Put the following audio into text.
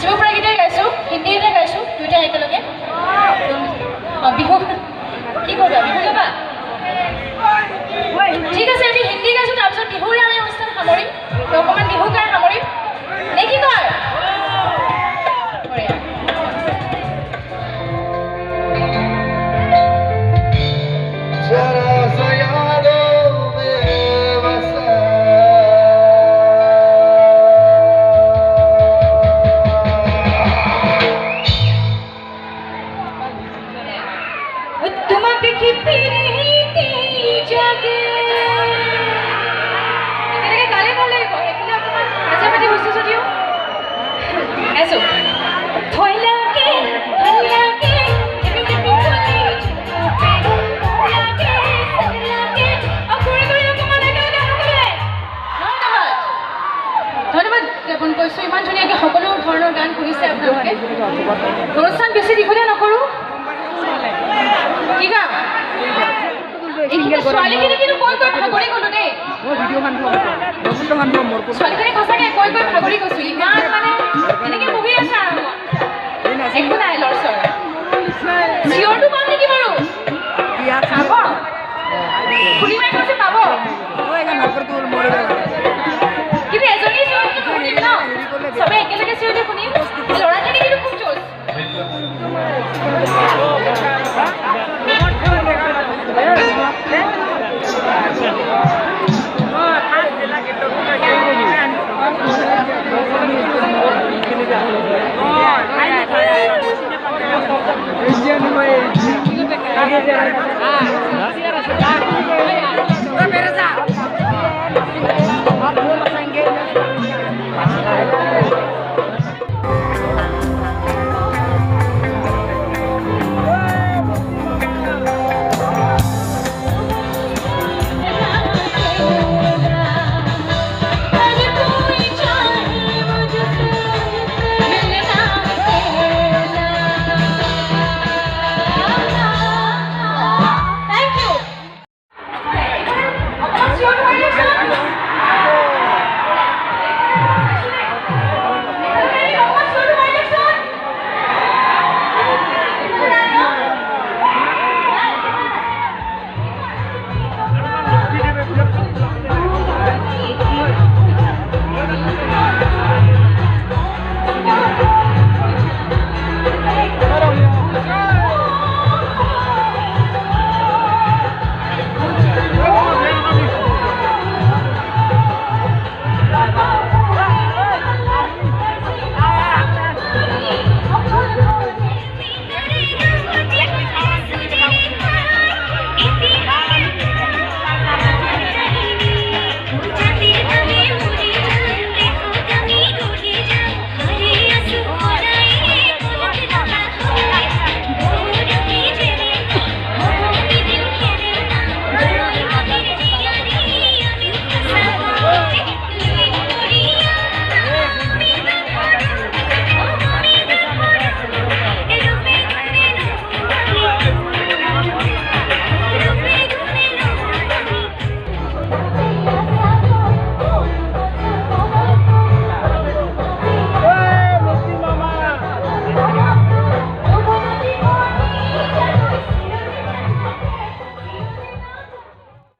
নাচিব পৰাকেইটাই গাইছোঁ, হিন্দী এটা গাইছোঁ, দুইটাই একেলগে। বিহু কি কৰিবা, বিহু গাবা? ঠিক আছে, আমি হিন্দী গাইছোঁ, তাৰপিছত বিহুৰে আমি অনুষ্ঠান সামৰিম, অকণমান বিহু গাই সামৰিম নে কি কয়? কৈছোঁ ইমান ধুনীয়াকৈ সকলো ধৰণৰ গান শুনিছে আপোনালোকে। অনুষ্ঠান বেছি দীঘলীয়া নকৰোঁ, কি গাম? ছোৱালীখিনি কিন্তু কৈ ভাগৰি গ'লো দেই, ছোৱালীখিনি সঁচাকৈ কৈ ভাগৰি গৈছোঁ। ইমান মানে এনেকৈ বহি আছে আৰু একো নাই লৰচৰ। চিঞৰটো পাম নেকি বাৰু? পাব, খুলি মাৰি কৈছে পাব, কিন্তু এজনী চিঞৰটো শুনিম ন, চবে একেলগে চিঞৰটো শুনিম। ল'ৰাজনী কিন্তু খুব জোৰ।